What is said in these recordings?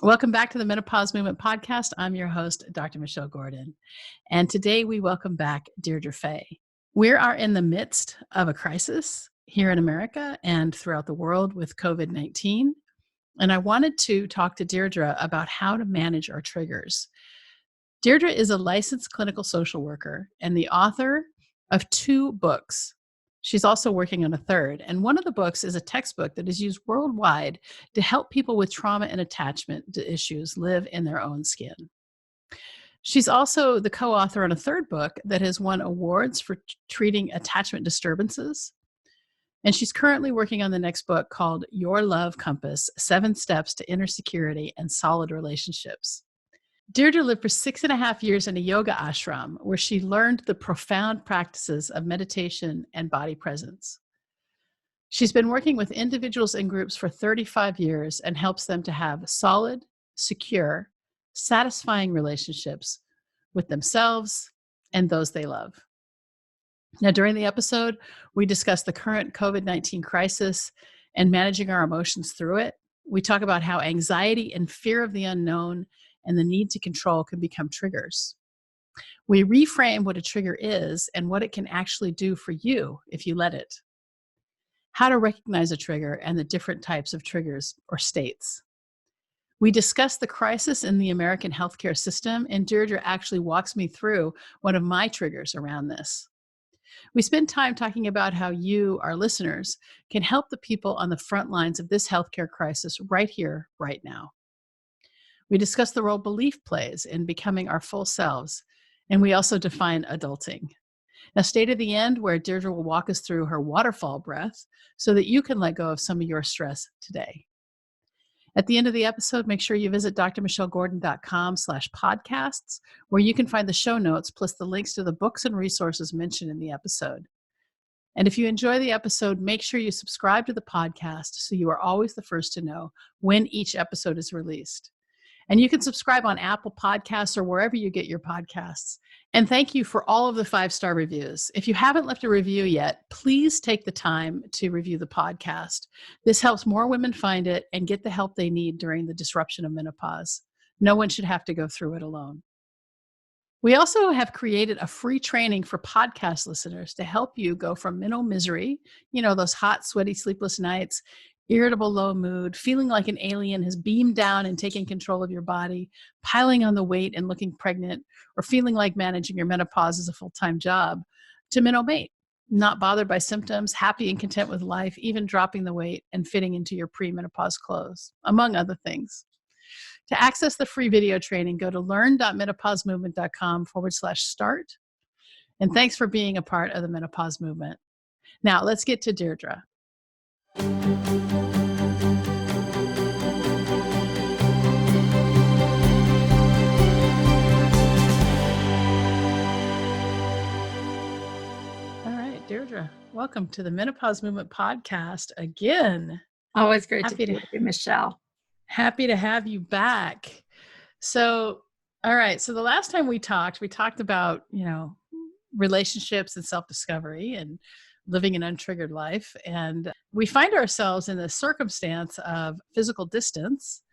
Welcome back to the Menopause Movement Podcast. I'm your host, Dr. Michelle Gordon. And today we welcome back Deirdre Fay. We are in the midst of a crisis here in America and throughout the world with COVID-19. And I wanted to talk to Deirdre about how to manage our triggers. Deirdre is a licensed clinical social worker and the author of 2 books. She's also working on a third. And one of the books is a textbook that is used worldwide to help people with trauma and attachment issues live in their own skin. She's also the co-author on a third book that has won awards for treating attachment disturbances. And she's currently working on the next book called Your Love Compass, 7 Steps to Inner Security and Solid Relationships. Deirdre lived for 6.5 years in a yoga ashram where she learned the profound practices of meditation and body presence. She's been working with individuals and groups for 35 years and helps them to have solid, secure, satisfying relationships with themselves and those they love. Now, during the episode, we discuss the current COVID-19 crisis and managing our emotions through it. We talk about how anxiety and fear of the unknown and the need to control can become triggers. We reframe what a trigger is and what it can actually do for you if you let it. How to recognize a trigger and the different types of triggers or states. We discuss the crisis in the American healthcare system, and Deirdre actually walks me through one of my triggers around this. We spend time talking about how you, our listeners, can help the people on the front lines of this healthcare crisis right here, right now. We discuss the role belief plays in becoming our full selves, and we also define adulting. Now, stay to the end where Deirdre will walk us through her waterfall breath so that you can let go of some of your stress today. At the end of the episode, make sure you visit drmichellegordon.com/podcasts, where you can find the show notes plus the links to the books and resources mentioned in the episode. And if you enjoy the episode, make sure you subscribe to the podcast so you are always the first to know when each episode is released. And you can subscribe on Apple Podcasts or wherever you get your podcasts. And thank you for all of the 5-star reviews. If you haven't left a review yet, please take the time to review the podcast. This helps more women find it and get the help they need during the disruption of menopause. No one should have to go through it alone. We also have created a free training for podcast listeners to help you go from mental misery, those hot, sweaty, sleepless nights, irritable, low mood, feeling like an alien has beamed down and taken control of your body, piling on the weight and looking pregnant, or feeling like managing your menopause is a full-time job, to mental mate, not bothered by symptoms, happy and content with life, even dropping the weight and fitting into your pre-menopause clothes, among other things. To access the free video training, go to learn.menopausemovement.com/start. And thanks for being a part of the menopause movement. Now, let's get to Deirdre. Deirdre, welcome to the Menopause Movement Podcast again. Always great to be with you, Michelle. Happy to have you back. So, all right. So the last time we talked about, relationships and self-discovery and living an untriggered life. And we find ourselves in the circumstance of physical distance.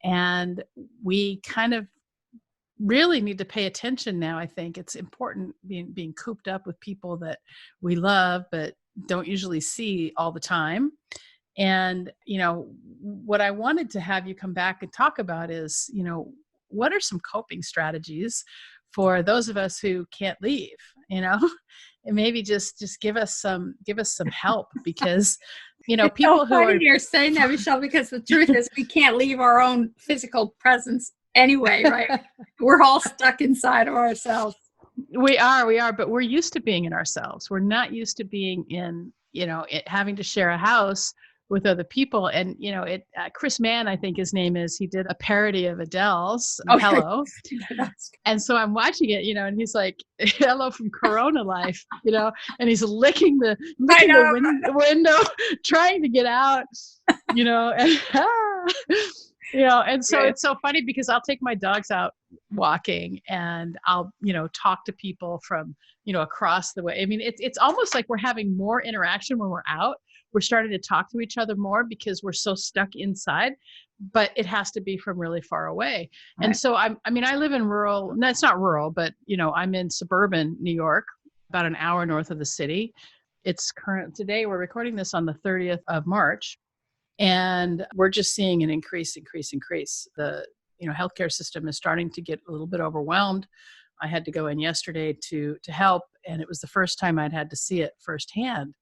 And we kind of really need to pay attention now. I think it's important being cooped up with people that we love, but don't usually see all the time. And, what I wanted to have you come back and talk about is, what are some coping strategies for those of us who can't leave, and maybe just give us some help because, people who are. You're saying that, Michelle, because the truth is we can't leave our own physical presence anyway, right? We're all stuck inside of ourselves. We are, but we're used to being in ourselves. We're not used to being in, having to share a house with other people. And, Chris Mann, I think his name is, he did a parody of Adele's Hello. And so I'm watching it, and he's like, hello from Corona life, and he's licking the window, trying to get out, and and so it's so funny because I'll take my dogs out walking and I'll, talk to people from, across the way. I mean, it's almost like we're having more interaction when we're out we're starting to talk to each other more because we're so stuck inside, but it has to be from really far away. Right. And so I live in rural, no, it's not rural, but I'm in suburban New York, about an hour north of the city. It's today we're recording this on the 30th of March, and we're just seeing an increase. The healthcare system is starting to get a little bit overwhelmed. I had to go in yesterday to help, and it was the first time I'd had to see it firsthand.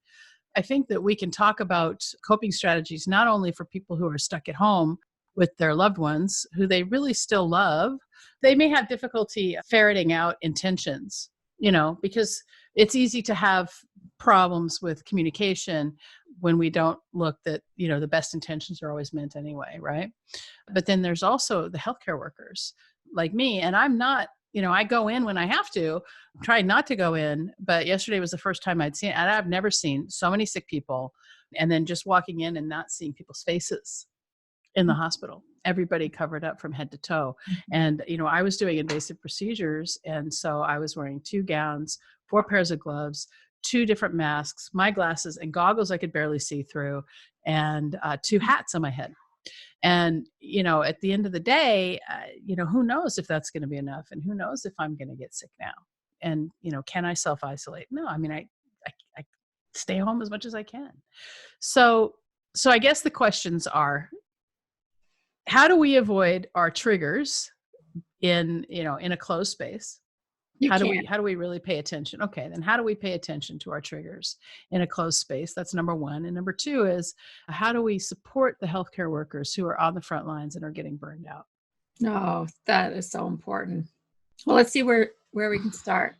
I think that we can talk about coping strategies not only for people who are stuck at home with their loved ones who they really still love. They may have difficulty ferreting out intentions, because it's easy to have problems with communication when we don't look that, the best intentions are always meant anyway, right? But then there's also the healthcare workers like me, and I'm not, I go in when I have to, try not to go in, but yesterday was the first time I'd seen, and I've never seen so many sick people, and then just walking in and not seeing people's faces in the hospital, everybody covered up from head to toe. And, I was doing invasive procedures. And so I was wearing 2 gowns, 4 pairs of gloves, 2 different masks, my glasses and goggles I could barely see through, and 2 hats on my head. And, at the end of the day, who knows if that's going to be enough, and who knows if I'm going to get sick now. And, can I self-isolate? No, I stay home as much as I can. So I guess the questions are, how do we avoid our triggers in a closed space? How do we really pay attention? Okay, then how do we pay attention to our triggers in a closed space? That's number one. And number 2 is, how do we support the healthcare workers who are on the front lines and are getting burned out? Oh, that is so important. Well, let's see where we can start.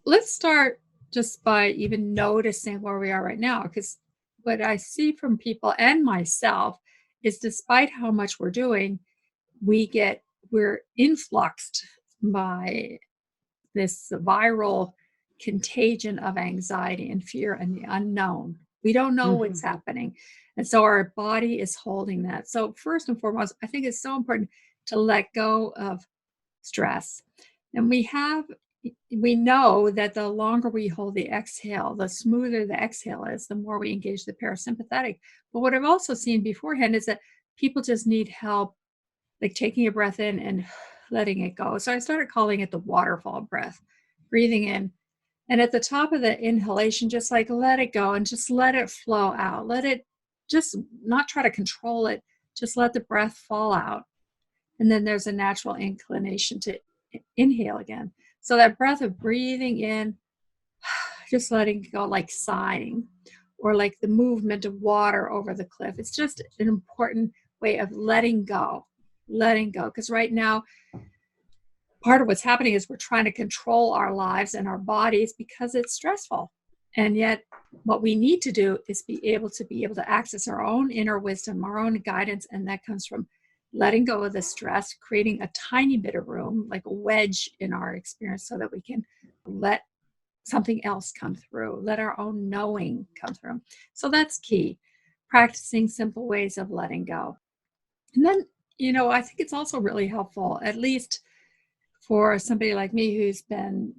Let's start just by even noticing where we are right now, because what I see from people and myself is, despite how much we're doing, we're influxed by this viral contagion of anxiety and fear and the unknown. We don't know what's happening. And so our body is holding that. So first and foremost, I think it's so important to let go of stress. And we know that the longer we hold the exhale, the smoother the exhale is, the more we engage the parasympathetic. But what I've also seen beforehand is that people just need help, like taking a breath in and letting it go. So I started calling it the waterfall breath, breathing in. And at the top of the inhalation, just like let it go and just let it flow out. Let it just not try to control it. Just let the breath fall out. And then there's a natural inclination to inhale again. So that breath of breathing in, just letting go, like sighing, or like the movement of water over the cliff. It's just an important way of letting go. Because right now, part of what's happening is we're trying to control our lives and our bodies because it's stressful. And yet what we need to do is be able to access our own inner wisdom, our own guidance. And that comes from letting go of the stress, creating a tiny bit of room, like a wedge in our experience, so that we can let something else come through, let our own knowing come through. So that's key. Practicing simple ways of letting go. And then, I think it's also really helpful, at least for somebody like me who's been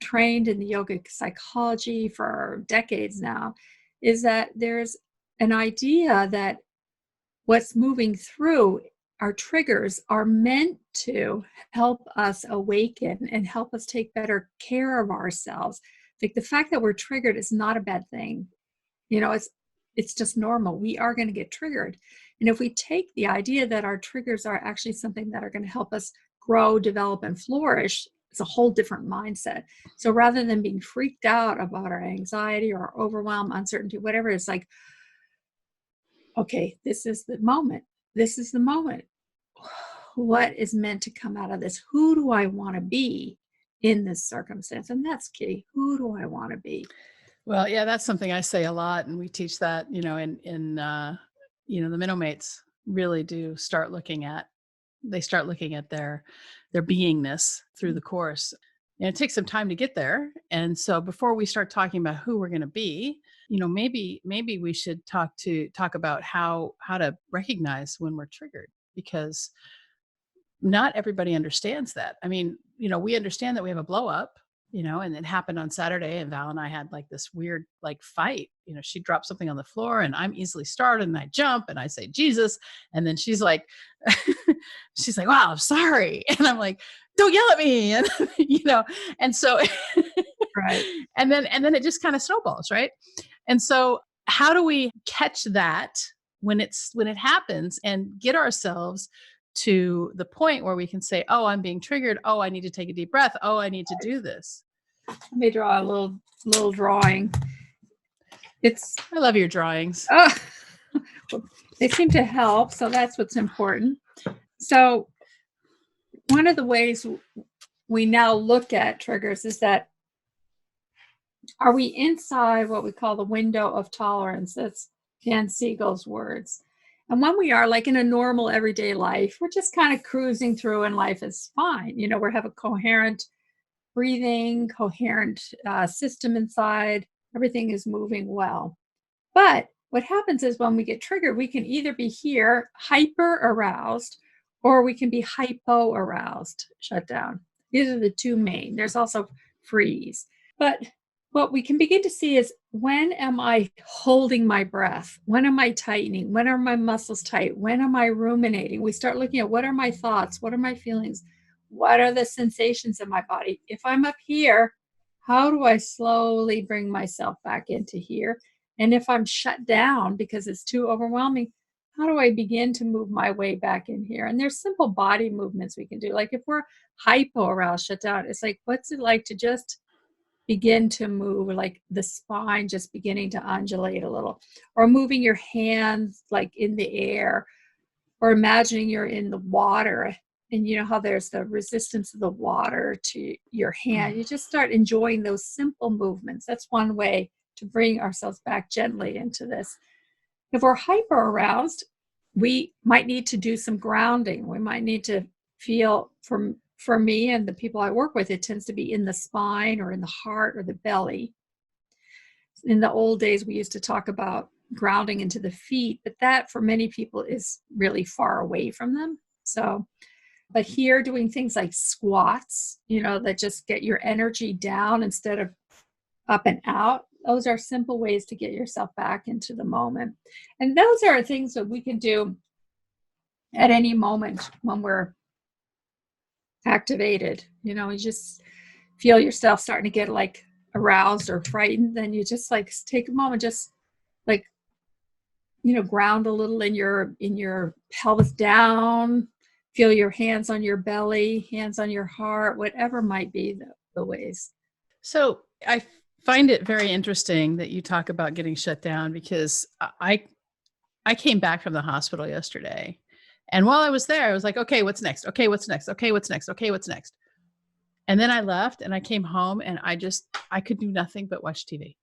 trained in the yogic psychology for decades now, is that there's an idea that what's moving through our triggers are meant to help us awaken and help us take better care of ourselves. Like, the fact that we're triggered is not a bad thing. It's just normal. We are going to get triggered. And if we take the idea that our triggers are actually something that are going to help us grow, develop, and flourish, it's a whole different mindset. So rather than being freaked out about our anxiety or overwhelm, uncertainty, whatever, it's like, okay, this is the moment. This is the moment. What is meant to come out of this? Who do I want to be in this circumstance? And that's key. Who do I want to be? Well, yeah, that's something I say a lot, and we teach that, in the minnow mates really do start looking at their beingness through the course. And it takes some time to get there. And so before we start talking about who we're going to be, maybe we should talk about how to recognize when we're triggered, because not everybody understands that. I mean, we understand that we have a blow up, And it happened on Saturday, and Val and I had like this weird like fight. She dropped something on the floor, and I'm easily startled, and I jump and I say, Jesus. And then she's like, wow, I'm sorry. And I'm like, don't yell at me. And, and so, Right. and then it just kind of snowballs. Right. And so how do we catch that when it happens and get ourselves to the point where we can say, oh, I'm being triggered. Oh, I need to take a deep breath. Oh, I need to do this. Let me draw a little drawing. I love your drawings. Oh, they seem to help. So that's what's important. So one of the ways we now look at triggers is that, are we inside what we call the window of tolerance? That's Dan Siegel's words. And when we are like in a normal everyday life, we're just kind of cruising through and life is fine. We have a coherent breathing, coherent system inside. Everything is moving well. But what happens is when we get triggered, we can either be here hyper aroused, or we can be hypo aroused, shut down. These are the two main. There's also freeze. But what we can begin to see is, when am I holding my breath? When am I tightening? When are my muscles tight? When am I ruminating? We start looking at, what are my thoughts? What are my feelings? What are the sensations in my body? If I'm up here, how do I slowly bring myself back into here? And if I'm shut down because it's too overwhelming, how do I begin to move my way back in here? And there's simple body movements we can do. Like if we're hypo aroused, shut down, it's like, what's it like to just begin to move, like the spine just beginning to undulate a little, or moving your hands like in the air, or imagining you're in the water, and you know how there's the resistance of the water to your hand. You just start enjoying those simple movements. That's one way to bring ourselves back gently into this. If we're hyper aroused, we might need to do some grounding. We might need to feel, for me and the people I work with, it tends to be in the spine or in the heart or the belly. In the old days, we used to talk about grounding into the feet, but that for many people is really far away from them. So, but here doing things like squats, that just get your energy down instead of up and out. Those are simple ways to get yourself back into the moment. And those are things that we can do at any moment when we're activated. You just feel yourself starting to get like aroused or frightened, then you just like take a moment, just like, ground a little in your pelvis down, feel your hands on your belly, hands on your heart, whatever might be the ways. So I find it very interesting that you talk about getting shut down, because I came back from the hospital yesterday. And while I was there, I was like, okay, what's next? Okay, what's next? Okay, what's next? Okay, what's next? And then I left and I came home, and I could do nothing but watch TV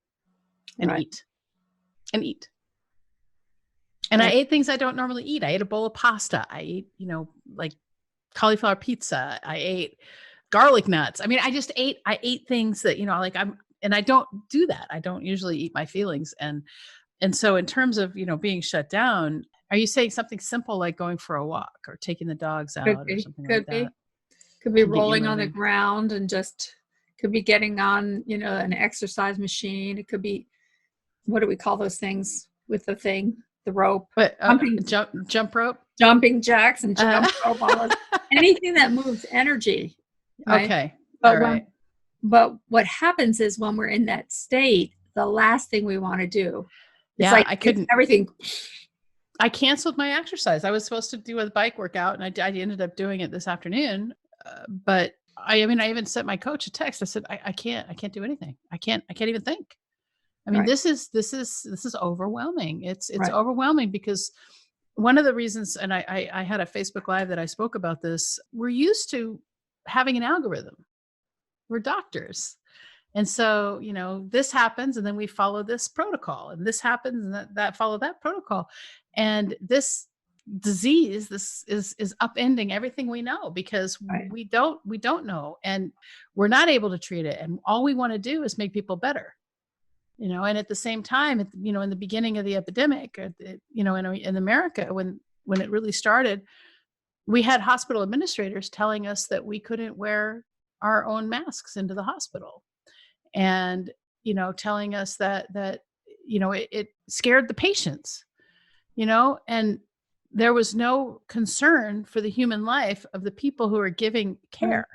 and eat and eat. And I ate things I don't normally eat. I ate a bowl of pasta. I ate, like cauliflower pizza. I ate garlic nuts. I mean, I ate things that, and I don't do that. I don't usually eat my feelings. And so in terms of, being shut down, are you saying something simple like going for a walk or taking the dogs out or something like that? Could be rolling on the ground, and just could be getting on, an exercise machine. It could be, what do we call those things with the rope? But, jump rope? Jumping jacks and jump rope. Anything that moves energy. Right? Okay. But, but what happens is when we're in that state, the last thing we want to do is I couldn't. Everything. I canceled my exercise. I was supposed to do a bike workout, and I ended up doing it this afternoon. But I even sent my coach a text. I said, I can't do anything. I can't even think. I mean, this is overwhelming. It's overwhelming, because one of the reasons, and I had a Facebook Live that I spoke about this, we're used to having an algorithm. We're doctors. And so, this happens, and then we follow this protocol, and this happens, and that follow that protocol. And this disease, this is upending everything we know, because we don't know, and we're not able to treat it. And all we want to do is make people better, and at the same time, in the beginning of the epidemic, in America, when it really started, we had hospital administrators telling us that we couldn't wear our own masks into the hospital, and telling us that it scared the patients, and there was no concern for the human life of the people who are giving care.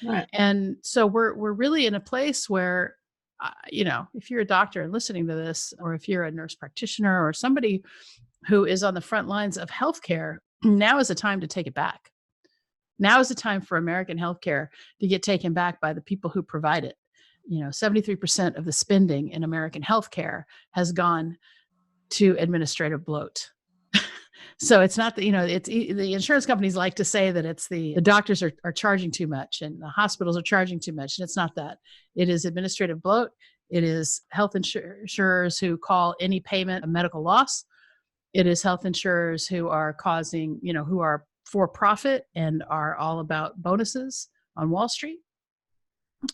Right. And so we're really in a place where, if you're a doctor and listening to this, or if you're a nurse practitioner or somebody who is on the front lines of healthcare, now is the time to take it back. Now is the time for American healthcare to get taken back by the people who provide it. 73% of the spending in American healthcare has gone to administrative bloat. So it's not that, it's the insurance companies like to say that it's the doctors are charging too much and the hospitals are charging too much. And it's not that. It is administrative bloat. It is health insurers who call any payment a medical loss. It is health insurers who are causing, who are for profit and are all about bonuses on Wall Street.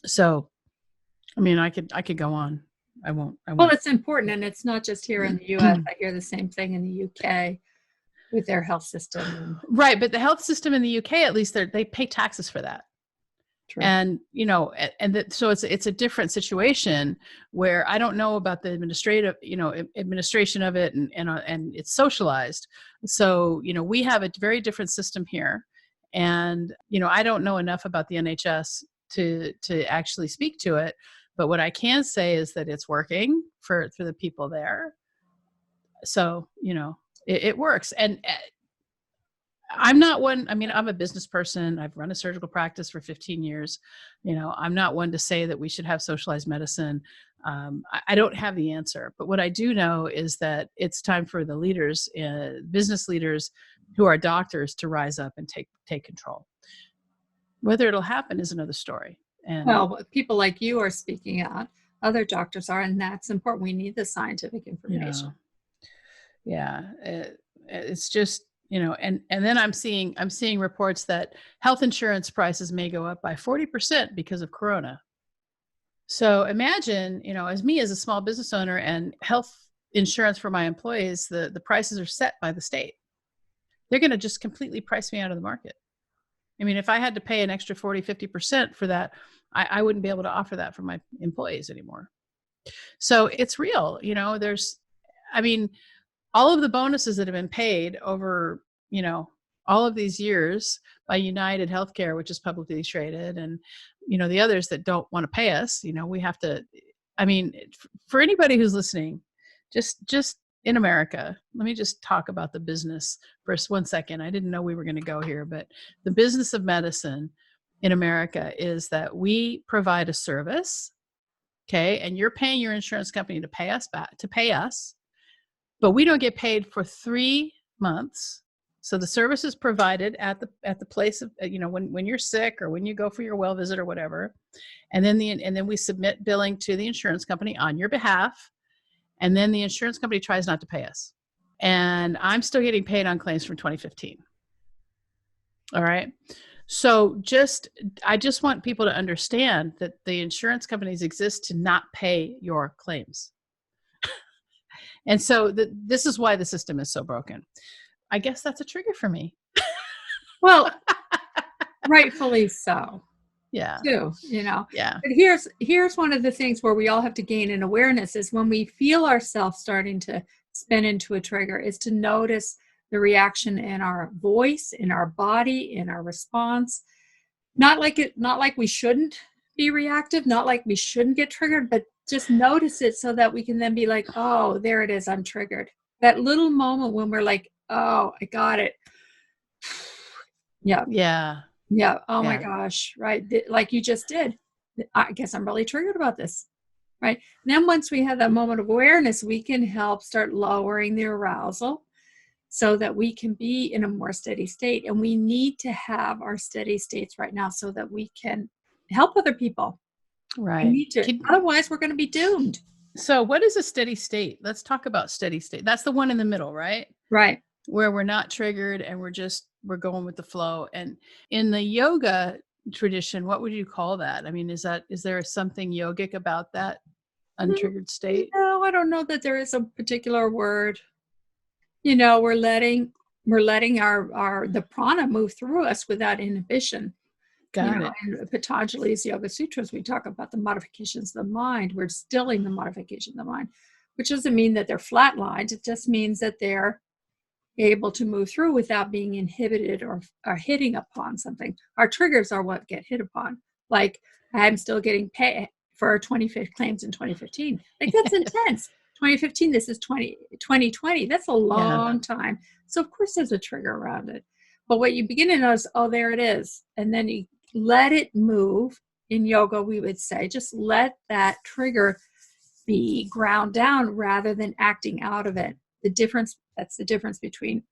So, I could go on. I won't. Well, it's important. And it's not just here in the US. I hear the same thing in the UK with their health system. Right. But the health system in the UK, at least they pay taxes for that. True. And, so it's a different situation where I don't know about the administration of it and it's socialized. So, we have a very different system here. And, I don't know enough about the NHS to actually speak to it. But what I can say is that it's working for the people there. So, it works. And I'm not one, I'm a business person. I've run a surgical practice for 15 years. I'm not one to say that we should have socialized medicine. I don't have the answer. But what I do know is that it's time for the leaders, business leaders who are doctors, to rise up and take control. Whether it'll happen is another story. And well, people like you are speaking out. Other doctors are, and that's important. We need the scientific information. Yeah. It's just, and then I'm seeing reports that health insurance prices may go up by 40% because of Corona. So imagine, as a small business owner and health insurance for my employees, the prices are set by the state. They're going to just completely price me out of the market. If I had to pay an extra 40, 50% for that, I wouldn't be able to offer that for my employees anymore. So it's real, there's, all of the bonuses that have been paid over, all of these years by United Healthcare, which is publicly traded, and, the others that don't want to pay us, we have to, for anybody who's listening, just in America, let me just talk about the business for 1 second. I didn't know we were going to go here, but the business of medicine in America is that we provide a service, okay, and you're paying your insurance company to pay us back, but we don't get paid for 3 months. So the service is provided at the place of, when you're sick or when you go for your well visit or whatever, and then we submit billing to the insurance company on your behalf, and then the insurance company tries not to pay us. And I'm still getting paid on claims from 2015. All right. So I just want people to understand that the insurance companies exist to not pay your claims. And so this is why the system is so broken. I guess that's a trigger for me. Well, rightfully so. Yeah. Too, Yeah. But here's one of the things where we all have to gain an awareness is when we feel ourselves starting to spin into a trigger, is to notice the reaction in our voice, in our body, in our response. Not like we shouldn't be reactive, not like we shouldn't get triggered, but just notice it so that we can then be like, oh, there it is, I'm triggered. That little moment when we're like, oh, I got it. Yeah. Yeah. Yeah. Oh my gosh. Right. Like you just did. I guess I'm really triggered about this. Right. And then once we have that moment of awareness, we can help start lowering the arousal so that we can be in a more steady state. And we need to have our steady states right now so that we can help other people. Right. We need to. Otherwise, we're going to be doomed. So what is a steady state? Let's talk about steady state. That's the one in the middle, right? Right. Where we're not triggered and we're going with the flow. And in the yoga tradition, what would you call that? Is there something yogic about that untriggered state? No, I don't know that there is a particular word. We're letting the prana move through us without inhibition. Got it. In Patanjali's Yoga Sutras, we talk about the modifications of the mind. We're stilling the modification of the mind, which doesn't mean that they're flatlined. It just means that they're able to move through without being inhibited or hitting upon something. Our triggers are what get hit upon. Like, I'm still getting paid for 25 claims in 2015. Like, that's intense. 2015, this is 2020. That's a long time. So of course there's a trigger around it. But what you begin to notice, oh, there it is. And then you let it move. In yoga, we would say, just let that trigger be ground down rather than acting out of it. That's the difference between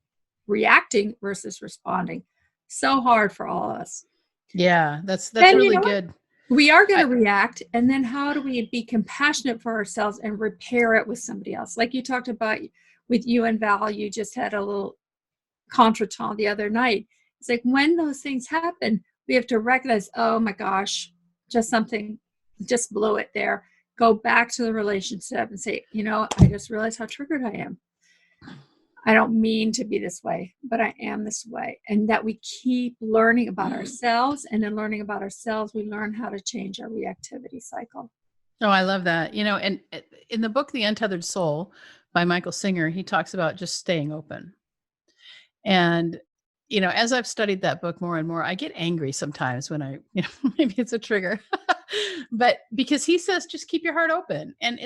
reacting versus responding. So hard for all of us. Yeah, that's really good. We are going to react, and then how do we be compassionate for ourselves and repair it with somebody else? Like you talked about with you and Val, you just had a little contretemps the other night. It's like when those things happen, we have to recognize, oh my gosh, just blew it there. Go back to the relationship and say, I just realized how triggered I am. I don't mean to be this way, but I am this way. And that we keep learning about ourselves. And in learning about ourselves, we learn how to change our reactivity cycle. Oh, I love that. And in the book, The Untethered Soul by Michael Singer, he talks about just staying open. And, as I've studied that book more and more, I get angry sometimes when maybe it's a trigger, but because he says, just keep your heart open. And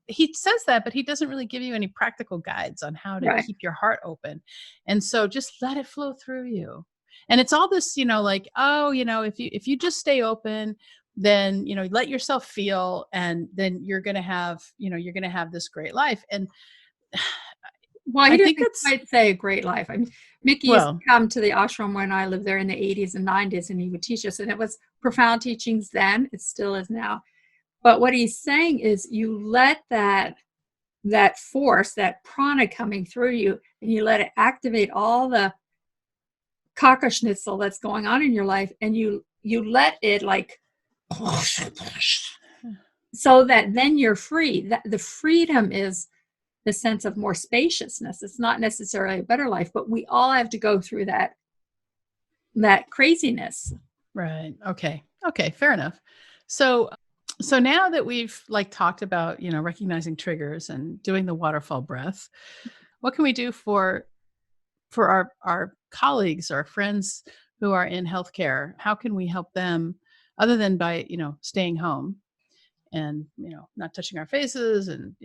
he says that, but he doesn't really give you any practical guides on how to keep your heart open. And so just let it flow through you. And it's all this, if you just stay open, then, let yourself feel, and then you're going to have this great life. And well, I think I'd say a great life. I mean, Mickey used to come to the ashram when I lived there in the 80s and 90s, and he would teach us, and it was profound teachings then. It still is now. But what he's saying is you let that force, that prana coming through you, and you let it activate all the kakaschnitzel that's going on in your life, and you let it like so that then you're free. That the freedom is the sense of more spaciousness. It's not necessarily a better life, but we all have to go through that craziness. Right. Okay. Fair enough. So now that we've talked about, recognizing triggers and doing the waterfall breath, what can we do for our colleagues, our friends who are in healthcare? How can we help them other than by, staying home and, not touching our faces and,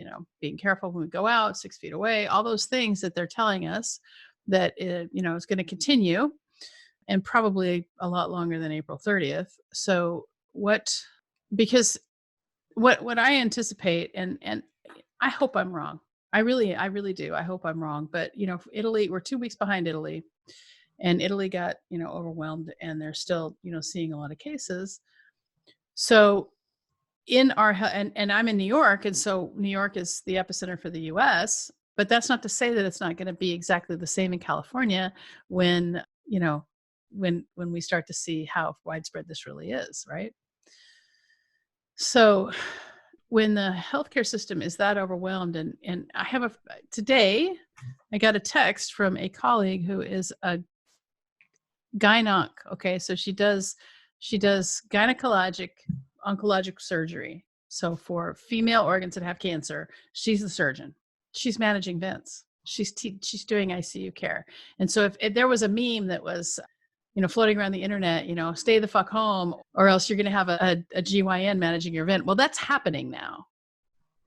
being careful when we go out 6 feet away, all those things that they're telling us that, is going to continue and probably a lot longer than April 30th. So because what I anticipate, and I hope I'm wrong. I really do. I hope I'm wrong. But, Italy, we're 2 weeks behind Italy, and Italy got, overwhelmed, and they're still, seeing a lot of cases. So in and I'm in New York. And so New York is the epicenter for the US, but that's not to say that it's not going to be exactly the same in California when we start to see how widespread this really is. Right. So when the healthcare system is that overwhelmed, and today I got a text from a colleague who is a gynec. Okay. So she does gynecologic oncologic surgery. So for female organs that have cancer, she's the surgeon. She's managing vents. She's doing ICU care. And so if there was a meme that was, floating around the internet, stay the fuck home, or else you're going to have a GYN managing your vent. Well, that's happening now.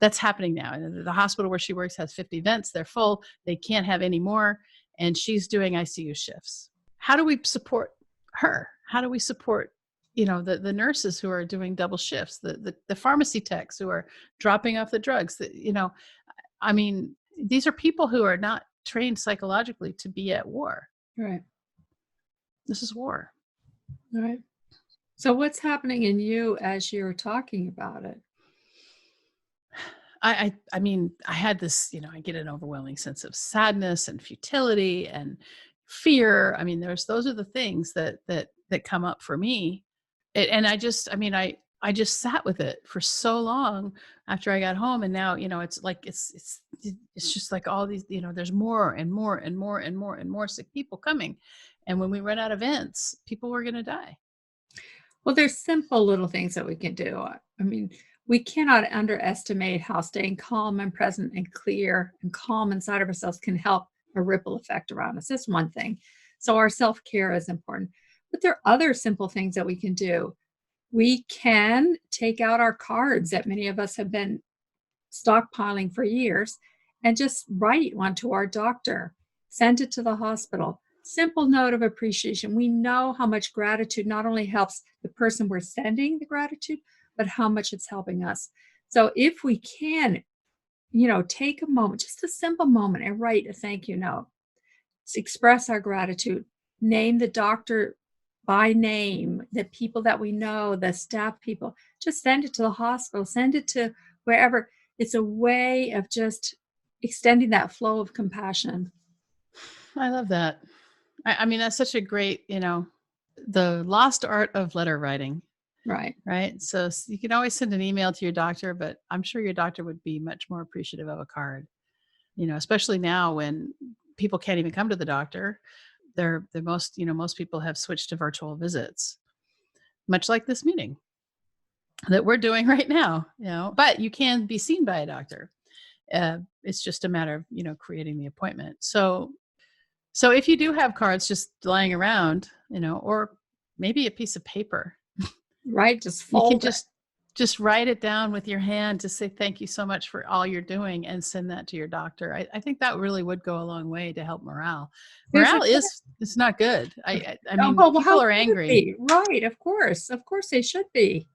And the hospital where she works has 50 vents. They're full. They can't have any more. And she's doing ICU shifts. How do we support her? How do we support the nurses who are doing double shifts, the pharmacy techs who are dropping off the drugs, these are people who are not trained psychologically to be at war. Right. This is war. All right. So what's happening in you as you're talking about it? I had this, I get an overwhelming sense of sadness and futility and fear. Those are the things that come up for me. And I just sat with it for so long after I got home. And now, it's like, it's just like all these, there's more and more and more and more and more sick people coming. And when we run out of vents, people are going to die. Well, there's simple little things that we can do. I mean, we cannot underestimate how staying calm and present and clear and calm inside of ourselves can help a ripple effect around us. That's one thing. So our self-care is important. But there are other simple things that we can do. We can take out our cards that many of us have been stockpiling for years and just write one to our doctor, send it to the hospital. Simple note of appreciation. We know how much gratitude not only helps the person we're sending the gratitude, but how much it's helping us. So if we can, take a moment, just a simple moment, and write a thank you note, express our gratitude, name the doctor by name, the people that we know, the staff people, just send it to the hospital, send it to wherever. It's a way of just extending that flow of compassion. I love that. I mean, that's such a great, the lost art of letter writing, Right. right? So you can always send an email to your doctor, but I'm sure your doctor would be much more appreciative of a card, especially now when people can't even come to the doctor. Most people have switched to virtual visits, much like this meeting that we're doing right now, but you can be seen by a doctor. It's just a matter of, creating the appointment. So if you do have cards just lying around, or maybe a piece of paper, Right. Just you can fold just write it down with your hand to say thank you so much for all you're doing and send that to your doctor. I think that really would go a long way to help morale. Morale it's not good. I mean, well, how people are could it angry. be? Right. Of course they should be.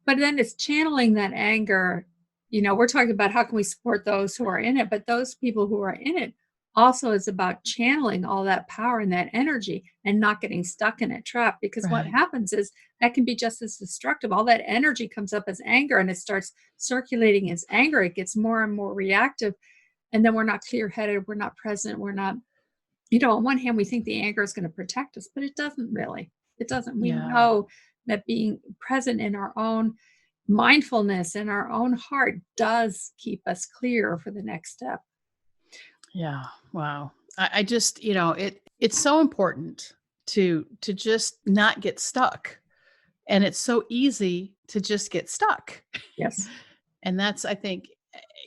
But then it's channeling that anger. We're talking about how can we support those who are in it, but those people who are in it also is about channeling all that power and that energy and not getting stuck in a trap. Because what Right. happens is that can be just as destructive. All that energy comes up as anger and it starts circulating as anger. It gets more and more reactive. And then we're not clear-headed. We're not present. We're not, on one hand, we think the anger is going to protect us, but it doesn't really. It doesn't. We Yeah. know that being present in our own mindfulness in our own heart does keep us clear for the next step. Yeah. Wow. I just, it's so important to just not get stuck. And it's so easy to just get stuck. Yes. And that's, I think,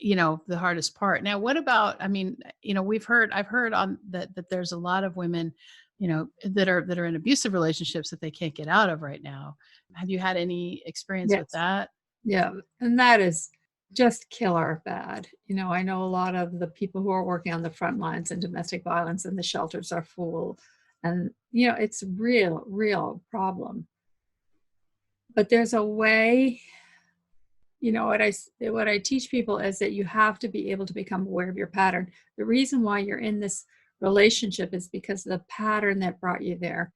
the hardest part. Now, what about, I mean, I've heard on that there's a lot of women, that are in abusive relationships that they can't get out of right now. Have you had any experience with Yes. that? Yeah. And that is just killer bad. I know a lot of the people who are working on the front lines in domestic violence and the shelters are full. And, it's a real problem. But there's a way, what I teach people is that you have to be able to become aware of your pattern. The reason why you're in this relationship is because of the pattern that brought you there.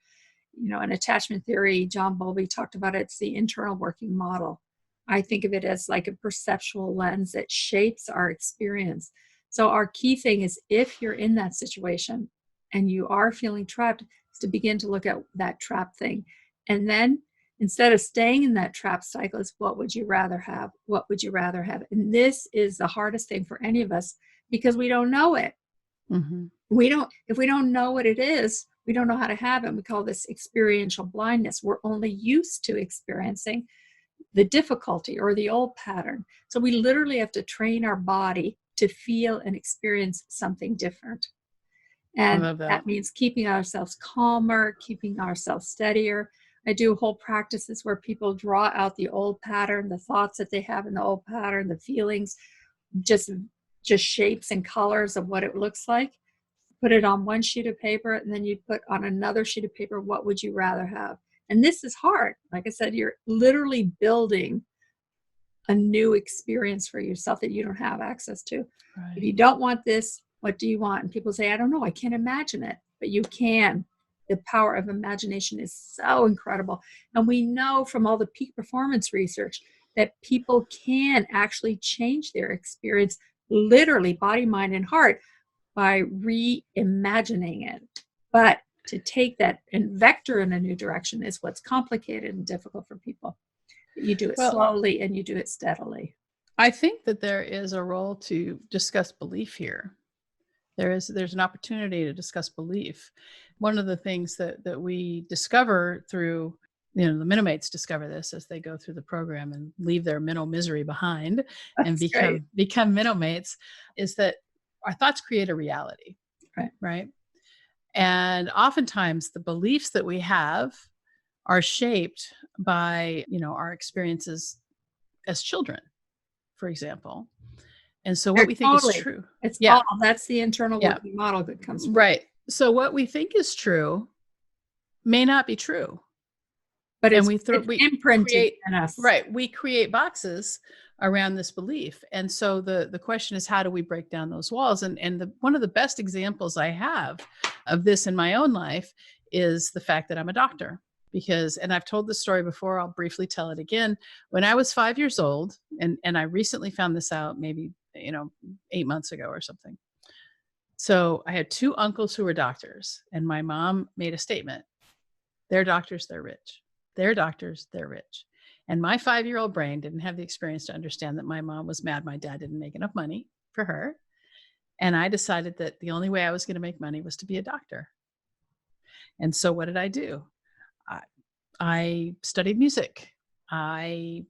In attachment theory, John Bowlby talked about it. It's the internal working model. I think of it as like a perceptual lens that shapes our experience. So our key thing is if you're in that situation and you are feeling trapped, is to begin to look at that trap thing. And then instead of staying in that trap cycle, is what would you rather have? What would you rather have? And this is the hardest thing for any of us because we don't know it. Mm-hmm. If we don't know what it is, we don't know how to have it. We call this experiential blindness. We're only used to experiencing the difficulty or the old pattern. So we literally have to train our body to feel and experience something different. And I love that. That means keeping ourselves calmer, keeping ourselves steadier. I do whole practices where people draw out the old pattern, the thoughts that they have in the old pattern, the feelings, just shapes and colors of what it looks like. Put it on one sheet of paper, and then you put on another sheet of paper, what would you rather have? And this is hard. Like I said, you're literally building a new experience for yourself that you don't have access to. Right. If you don't want this, what do you want? And people say, I don't know, I can't imagine it, but you can. The power of imagination is so incredible. And we know from all the peak performance research that people can actually change their experience, literally body, mind, and heart, by reimagining it. But to take that and vector in a new direction is what's complicated and difficult for people. You do it slowly and you do it steadily. I think that there is a role to discuss belief here. There's an opportunity to discuss belief. One of the things that we discover through the Menomates discover this as they go through the program and leave their mental misery behind and That's great. become Menomates, is that our thoughts create a reality, right? And oftentimes the beliefs that we have are shaped by, our experiences as children, for example. And so what we think is true. That's the internal working model that comes from. Right. So what we think is true may not be true. But we imprinted in us. Right. We create boxes around this belief. And so the question is, how do we break down those walls? And one of the best examples I have of this in my own life is the fact that I'm a doctor. And I've told this story before, I'll briefly tell it again. When I was 5 years old, and I recently found this out maybe, 8 months ago or something. So I had two uncles who were doctors, and my mom made a statement. They're doctors, they're rich. They're doctors, they're rich. And my 5-year-old brain didn't have the experience to understand that my mom was mad my dad didn't make enough money for her. And I decided that the only way I was going to make money was to be a doctor. And so what did I do? I studied music. I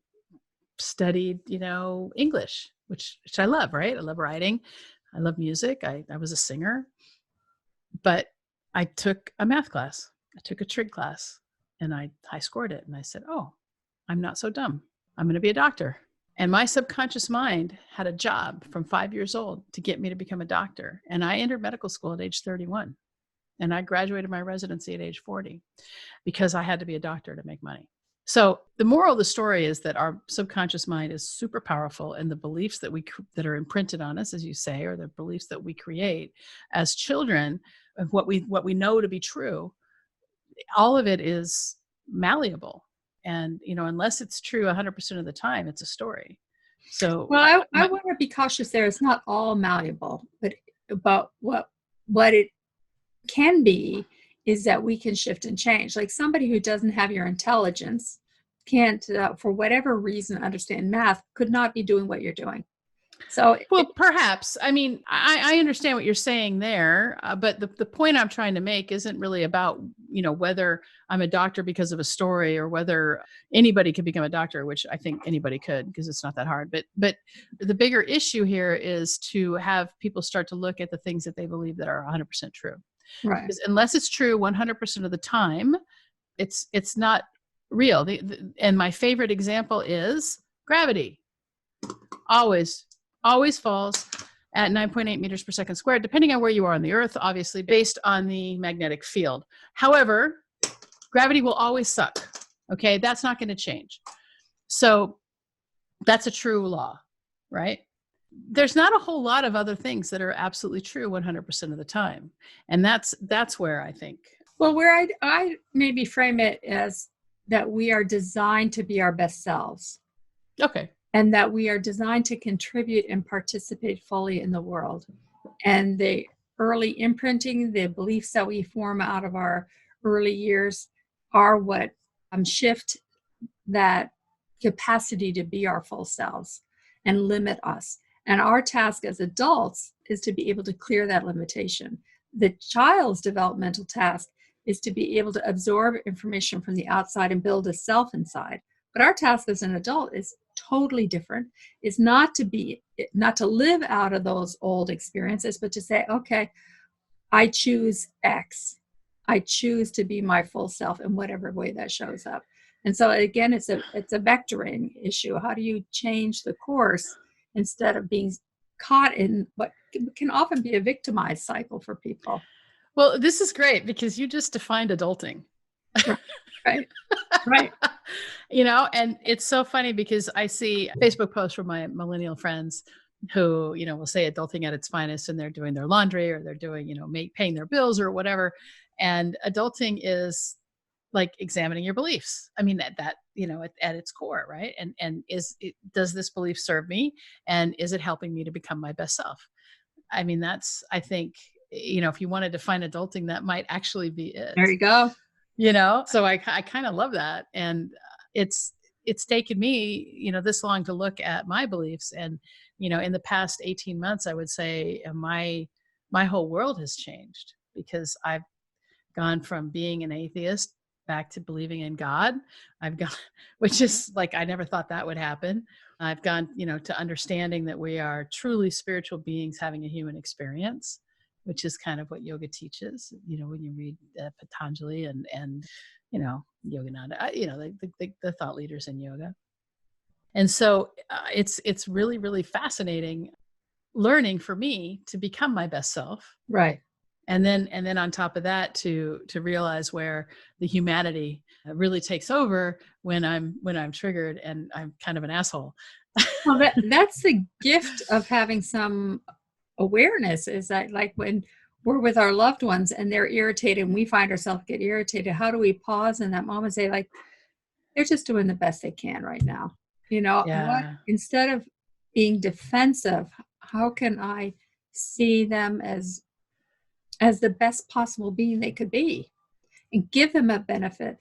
studied, English, which I love, right? I love writing. I love music. I was a singer. But I took a math class. I took a trig class, and I scored it. And I said, oh, I'm not so dumb. I'm going to be a doctor. And my subconscious mind had a job from 5 years old to get me to become a doctor. And I entered medical school at age 31. And I graduated my residency at age 40 because I had to be a doctor to make money. So the moral of the story is that our subconscious mind is super powerful, and the beliefs that are imprinted on us, as you say, or the beliefs that we create as children of what we know to be true, all of it is malleable. And, unless it's true 100% of the time, it's a story. So, well, I want to be cautious there. It's not all malleable, but what it can be is that we can shift and change. Like somebody who doesn't have your intelligence can't, for whatever reason, understand math, could not be doing what you're doing. So, perhaps. I mean, I understand what you're saying there, but the point I'm trying to make isn't really about, whether I'm a doctor because of a story or whether anybody could become a doctor, which I think anybody could because it's not that hard. But the bigger issue here is to have people start to look at the things that they believe that are 100% true. Right. Because unless it's true 100% of the time, it's not real. And my favorite example is gravity. Always falls at 9.8 meters per second squared, depending on where you are on the Earth, obviously, based on the magnetic field. However, gravity will always suck. Okay, that's not going to change. So that's a true law, right? There's not a whole lot of other things that are absolutely true 100% of the time. And that's where I think. Well, where I maybe frame it as that we are designed to be our best selves. Okay. And that we are designed to contribute and participate fully in the world. And the early imprinting, the beliefs that we form out of our early years are what shift that capacity to be our full selves and limit us. And our task as adults is to be able to clear that limitation. The child's developmental task is to be able to absorb information from the outside and build a self inside. But our task as an adult is totally different. It's not to live out of those old experiences, but to say, okay, I choose X. I choose to be my full self in whatever way that shows up. And so again, it's a vectoring issue. How do you change the course instead of being caught in what can often be a victimized cycle for people? Well, this is great because you just defined adulting. Right. And it's so funny because I see Facebook posts from my millennial friends who, will say adulting at its finest, and they're doing their laundry or they're doing, paying their bills or whatever. And adulting is like examining your beliefs. I mean, at its core, right? And does this belief serve me? And is it helping me to become my best self? I mean, I think, if you want to define adulting, that might actually be it. There you go. So I kind of love that. And it's taken me, this long to look at my beliefs. And, in the past 18 months, I would say my whole world has changed because I've gone from being an atheist back to believing in God. I've gone, which is like, I never thought that would happen. I've gone, to understanding that we are truly spiritual beings having a human experience, which is kind of what yoga teaches, when you read Patanjali and Yogananda, the thought leaders in yoga. And so it's really, really fascinating learning for me to become my best self. Right. And then on top of that, to realize where the humanity really takes over when I'm triggered and I'm kind of an asshole. Well, that's the gift of having some awareness, is that like when we're with our loved ones and they're irritated and we find ourselves get irritated, how do we pause in that moment and say, like, they're just doing the best they can right now? Yeah. Instead of being defensive, how can I see them as the best possible being they could be and give them a benefit?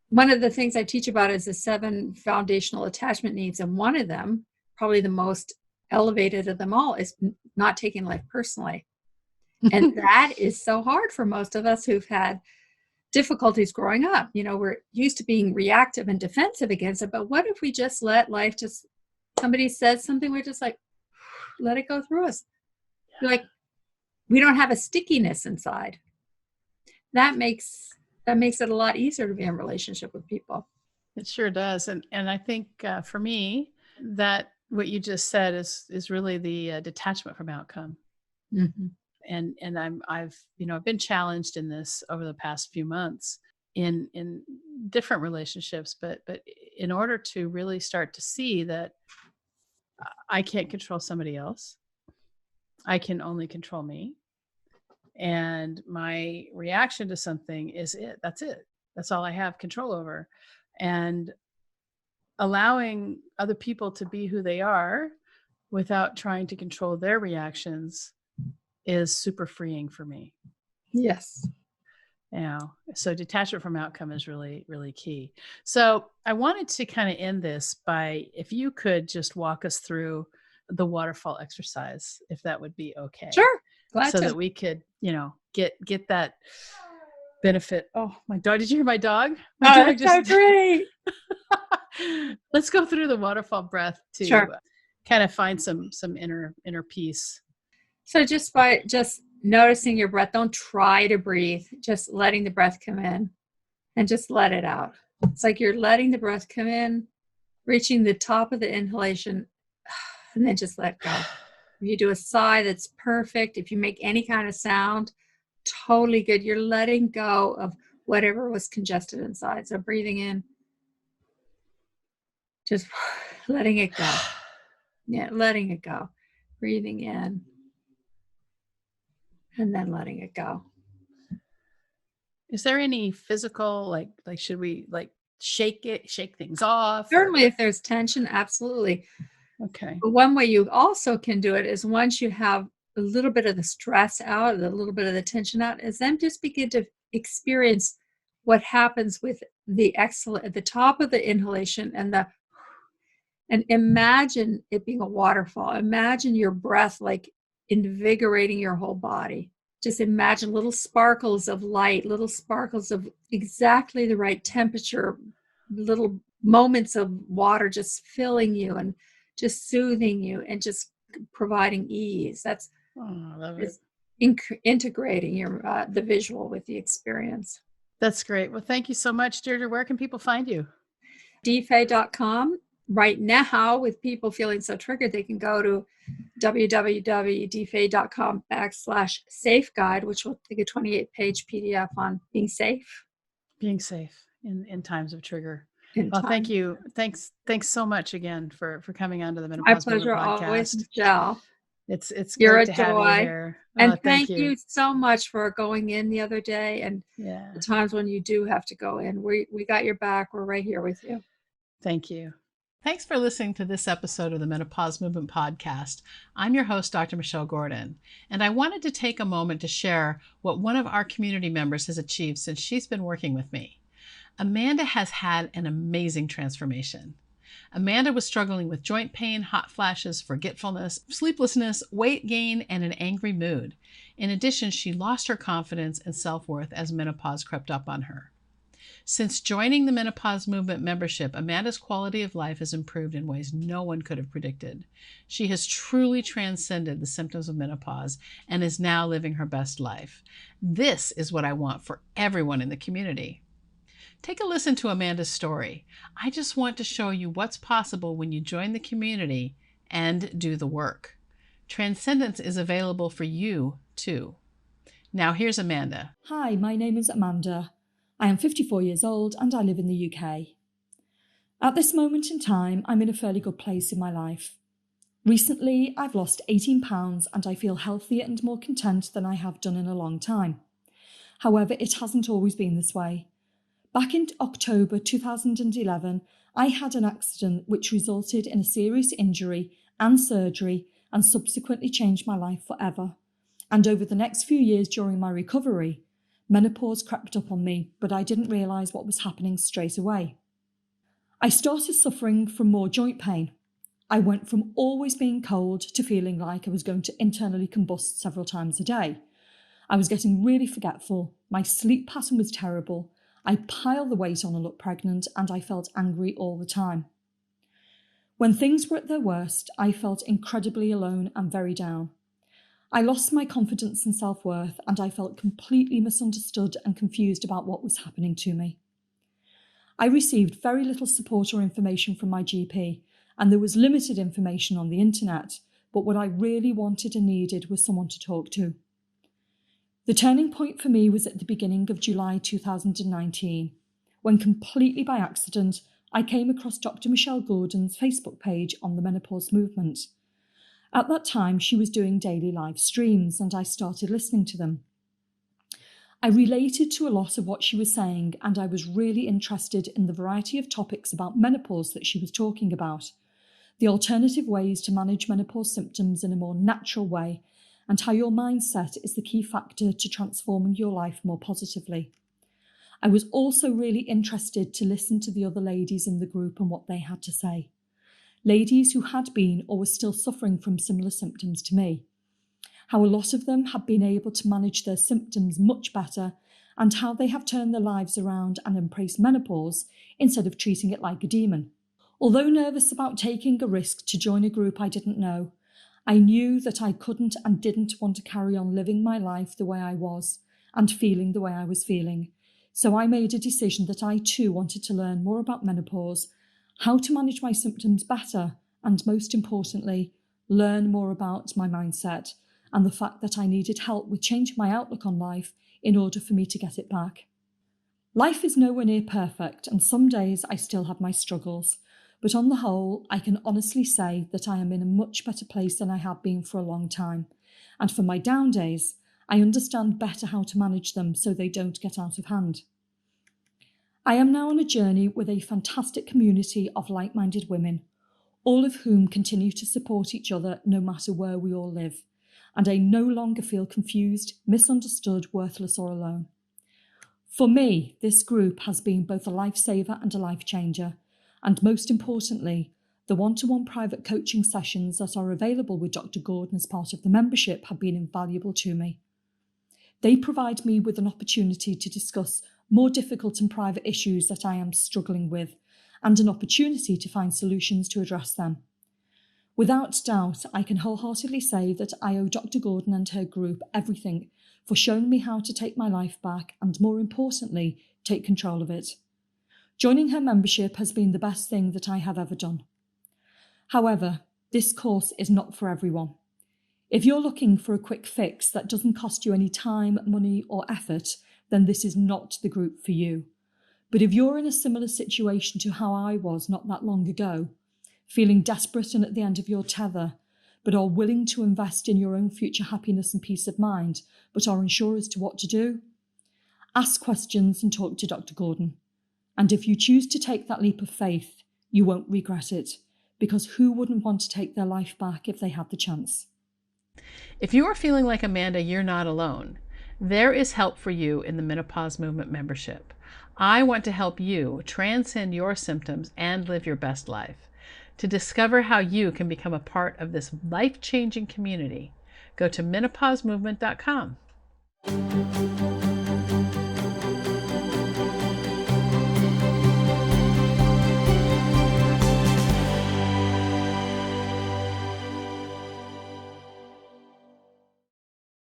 One of the things I teach about is the 7 foundational attachment needs. And one of them, probably the most elevated of them all, is not taking life personally. And that is so hard for most of us who've had difficulties growing up. We're used to being reactive and defensive against it. But what if we just let life somebody says something, we're just like, let it go through us. Like, we don't have a stickiness inside. That makes it a lot easier to be in relationship with people. It sure does. And I think for me, that what you just said is really the detachment from outcome. Mm-hmm. And I've been challenged in this over the past few months in different relationships, but in order to really start to see that I can't control somebody else, I can only control me. And my reaction to something is it. That's it. That's all I have control over. And allowing other people to be who they are without trying to control their reactions is super freeing for me. Yes. So detachment from outcome is really, really key. So I wanted to kind of end this by, if you could just walk us through the waterfall exercise, if that would be okay. Sure. Glad so to. that we could, get that benefit. Oh, my dog. Did you hear my dog? My dog that's so great. Let's go through the waterfall breath to kind of find some inner peace. So just by noticing your breath, don't try to breathe, just letting the breath come in and just let it out. It's like you're letting the breath come in, reaching the top of the inhalation, and then just let go. If you do a sigh, that's perfect. If you make any kind of sound, totally good. You're letting go of whatever was congested inside. So breathing in, just letting it go. Yeah, letting it go. Breathing in, and then letting it go. Is there any physical, like should we shake things off? Certainly, if there's tension, absolutely. Okay. But one way you also can do it is, once you have a little bit of the stress out, a little bit of the tension out, is then just begin to experience what happens with the exhale at the top of the inhalation and imagine it being a waterfall. Imagine your breath like invigorating your whole body. Just imagine little sparkles of light, little sparkles of exactly the right temperature, little moments of water just filling you and just soothing you and just providing ease. That's I love it. Integrating the visual with the experience. That's great. Well, thank you so much, Deirdre. Where can people find you? DFay.com. Right now, with people feeling so triggered, they can go to www.dfay.com/safe guide, which will take a 28-page PDF on being safe. Being safe in times of trigger. Well, thank you. Thanks so much again for coming on to the Menopause My pleasure, podcast. Always, Michelle. It's You're great a to have you here. And thank you so much for going in the other day, and the times when you do have to go in. We got your back. We're right here with you. Thank you. Thanks for listening to this episode of the Menopause Movement Podcast. I'm your host, Dr. Michelle Gordon, and I wanted to take a moment to share what one of our community members has achieved since she's been working with me. Amanda has had an amazing transformation. Amanda was struggling with joint pain, hot flashes, forgetfulness, sleeplessness, weight gain, and an angry mood. In addition, she lost her confidence and self-worth as menopause crept up on her. Since joining the Menopause Movement membership, Amanda's quality of life has improved in ways no one could have predicted. She has truly transcended the symptoms of menopause and is now living her best life. This is what I want for everyone in the community. Take a listen to Amanda's story. I just want to show you what's possible when you join the community and do the work. Transcendence is available for you too. Now here's Amanda. Hi, my name is Amanda. I am 54 years old and I live in the UK. At this moment in time, I'm in a fairly good place in my life. Recently, I've lost 18 pounds and I feel healthier and more content than I have done in a long time. However, it hasn't always been this way. Back in October 2011, I had an accident which resulted in a serious injury and surgery and subsequently changed my life forever. And over the next few years during my recovery, menopause crept up on me, but I didn't realise what was happening straight away. I started suffering from more joint pain. I went from always being cold to feeling like I was going to internally combust several times a day. I was getting really forgetful, my sleep pattern was terrible, I piled the weight on and looked pregnant, and I felt angry all the time. When things were at their worst, I felt incredibly alone and very down. I lost my confidence and self-worth, and I felt completely misunderstood and confused about what was happening to me. I received very little support or information from my GP, and there was limited information on the internet, but what I really wanted and needed was someone to talk to. The turning point for me was at the beginning of July 2019, when completely by accident, I came across Dr. Michelle Gordon's Facebook page on the menopause movement. At that time, she was doing daily live streams and I started listening to them. I related to a lot of what she was saying and I was really interested in the variety of topics about menopause that she was talking about, the alternative ways to manage menopause symptoms in a more natural way, and how your mindset is the key factor to transforming your life more positively. I was also really interested to listen to the other ladies in the group and what they had to say. Ladies who had been or were still suffering from similar symptoms to me. How a lot of them have been able to manage their symptoms much better and how they have turned their lives around and embraced menopause instead of treating it like a demon. Although nervous about taking a risk to join a group I didn't know, I knew that I couldn't and didn't want to carry on living my life the way I was and feeling the way I was feeling. So I made a decision that I too wanted to learn more about menopause, how to manage my symptoms better, and most importantly, learn more about my mindset and the fact that I needed help with changing my outlook on life in order for me to get it back. Life is nowhere near perfect, and some days I still have my struggles, but on the whole, I can honestly say that I am in a much better place than I have been for a long time, and for my down days, I understand better how to manage them so they don't get out of hand. I am now on a journey with a fantastic community of like-minded women, all of whom continue to support each other no matter where we all live, and I no longer feel confused, misunderstood, worthless or alone. For me, this group has been both a lifesaver and a life changer, and most importantly, the one-to-one private coaching sessions that are available with Dr. Gordon as part of the membership have been invaluable to me. They provide me with an opportunity to discuss more difficult and private issues that I am struggling with, and an opportunity to find solutions to address them. Without doubt, I can wholeheartedly say that I owe Dr. Gordon and her group everything for showing me how to take my life back and, more importantly, take control of it. Joining her membership has been the best thing that I have ever done. However, this course is not for everyone. If you're looking for a quick fix that doesn't cost you any time, money or effort, then this is not the group for you. But if you're in a similar situation to how I was not that long ago, feeling desperate and at the end of your tether, but are willing to invest in your own future happiness and peace of mind, but are unsure as to what to do, ask questions and talk to Dr. Gordon. And if you choose to take that leap of faith, you won't regret it, because who wouldn't want to take their life back if they had the chance? If you are feeling like Amanda, you're not alone. There is help for you in the Menopause Movement membership. I want to help you transcend your symptoms and live your best life. To discover how you can become a part of this life-changing community, go to menopausemovement.com.